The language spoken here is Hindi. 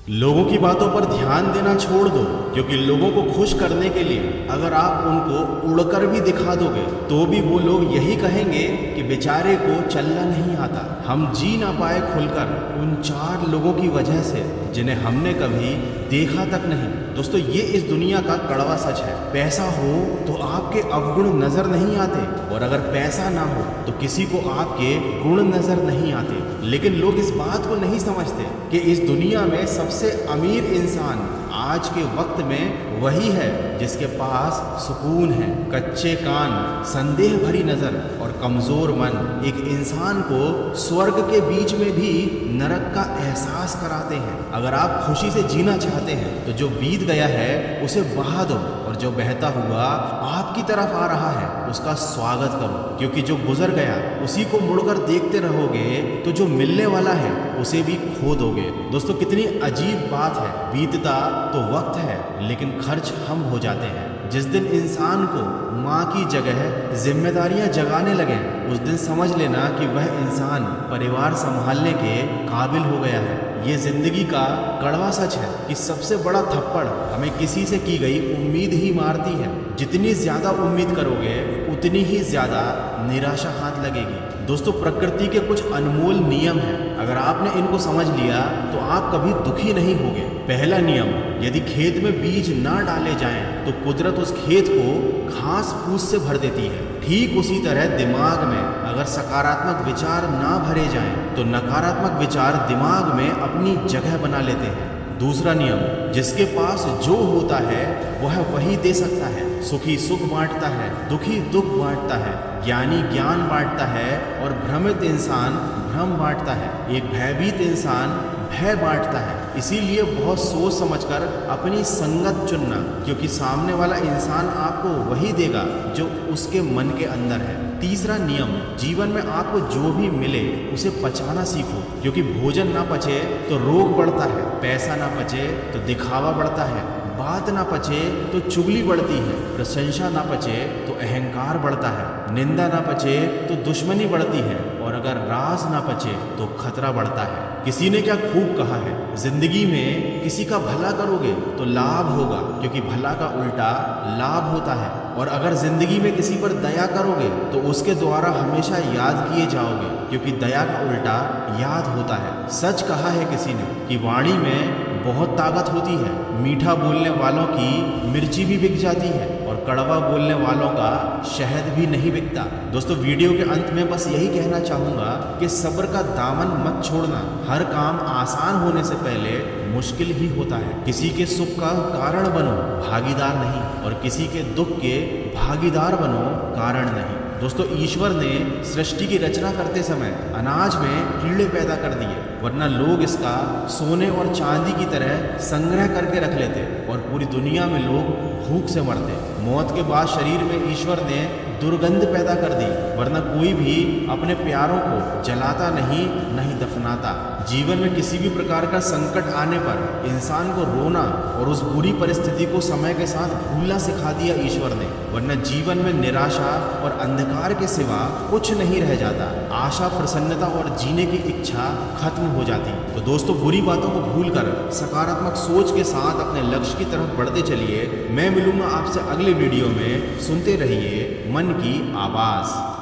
लोगों की बातों पर ध्यान देना छोड़ दो, क्योंकि लोगों को खुश करने के लिए अगर आप उनको उड़कर भी दिखा दोगे तो भी वो लोग यही कहेंगे कि बेचारे को चलना नहीं आता। हम जी ना पाए खुलकर उन 4 लोगों की वजह से जिन्हें हमने कभी देखा तक नहीं। दोस्तों, ये इस दुनिया का कड़वा सच है। पैसा हो तो आपके अवगुण नजर नहीं आते, और अगर पैसा ना हो तो किसी को आपके गुण नजर नहीं आते। लेकिन लोग इस बात को नहीं समझते कि इस दुनिया में सबसे अमीर इंसान आज के वक्त में वही है जिसके पास सुकून है। कच्चे कान, संदेह भरी नजर और कमजोर मन एक इंसान को स्वर्ग के बीच में भी नरक का एहसास कराते हैं। अगर आप खुशी से जीना चाहते हैं तो जो बीत गया है उसे बहा दो, और जो बहता हुआ आपकी तरफ आ रहा है उसका स्वागत करो, क्योंकि जो गुजर गया उसी को मुड़कर देखते रहोगे तो जो मिलने वाला है उसे भी खो दोगे। दोस्तों, कितनी अजीब बात है। बीतता तो वक्त है, लेकिन खर्च हम हो जाते हैं। जिस दिन इंसान को माँ की जगह जिम्मेदारियां जगाने लगे, उस दिन समझ लेना कि वह इंसान परिवार संभालने के काबिल हो गया है। ये जिंदगी का कड़वा सच है कि सबसे बड़ा थप्पड़ हमें किसी से की गई उम्मीद ही मारती है। जितनी ज्यादा उम्मीद करोगे उतनी ही ज्यादा निराशा हाथ लगेगी। दोस्तों, प्रकृति के कुछ अनमोल नियम हैं। अगर आपने इनको समझ लिया तो आप कभी दुखी नहीं होगे। पहला नियम, यदि खेत में बीज ना डाले जाएं तो कुदरत उस खेत को घास फूस से भर देती है। ठीक उसी तरह दिमाग में अगर सकारात्मक विचार ना भरे जाएं तो नकारात्मक विचार दिमाग में अपनी जगह बना लेते हैं। दूसरा नियम, जिसके पास जो होता है वह वही दे सकता है। सुखी सुख बांटता है, दुखी दुख बांटता है, ज्ञानी ज्ञान बांटता है और भ्रमित इंसान भ्रम बांटता है। एक भयभीत इंसान भय बांटता है। इसीलिए बहुत सोच समझकर अपनी संगत चुनना, क्योंकि सामने वाला इंसान आपको वही देगा जो उसके मन के अंदर है। तीसरा नियम, जीवन में आपको जो भी मिले उसे पचाना सीखो, क्योंकि भोजन ना पचे तो रोग बढ़ता है, पैसा ना पचे तो दिखावा बढ़ता है, बात ना पचे तो चुगली बढ़ती है, प्रशंसा ना पचे तो अहंकार बढ़ता है, निंदा ना पचे तो दुश्मनी बढ़ती है, और अगर राज ना पचे तो खतरा बढ़ता है। किसी ने क्या खूब कहा है, जिंदगी में किसी का भला करोगे तो लाभ होगा, क्योंकि भला का उल्टा लाभ होता है। और अगर जिंदगी में किसी पर दया करोगे तो उसके द्वारा हमेशा याद किए जाओगे, क्योंकि दया का उल्टा याद होता है। सच कहा है किसी ने कि वाणी में बहुत ताकत होती है। मीठा बोलने वालों की मिर्ची भी बिक जाती है, और कड़वा बोलने वालों का शहद भी नहीं बिकता। दोस्तों, वीडियो के अंत में बस यही कहना चाहूँगा कि सब्र का दामन मत छोड़ना। हर काम आसान होने से पहले मुश्किल ही होता है। किसी के सुख का कारण बनो, भागीदार नहीं, और किसी के दुख के भागीदार बनो, कारण नहीं। दोस्तों, ईश्वर ने सृष्टि की रचना करते समय अनाज में कीड़े पैदा कर दिए, वरना लोग इसका सोने और चांदी की तरह संग्रह करके रख लेते और पूरी दुनिया में लोग भूख से मरते। मौत के बाद शरीर में ईश्वर ने दुर्गंध पैदा कर दी, वरना कोई भी अपने प्यारों को जलाता नहीं, नहीं दफनाता। जीवन में किसी भी प्रकार का संकट आने पर इंसान को रोना और उस बुरी परिस्थिति को समय के साथ भूलना सिखा दिया ईश्वर ने, वरना जीवन में निराशा और अंधकार के सिवा कुछ नहीं रह जाता। आशा, प्रसन्नता और जीने की इच्छा खत्म हो जाती। तो दोस्तों, बुरी बातों को भूलकर सकारात्मक सोच के साथ अपने लक्ष्य की तरफ बढ़ते चलिए। मैं मिलूंगा आपसे अगले वीडियो में। सुनते रहिए मन की आवाज़।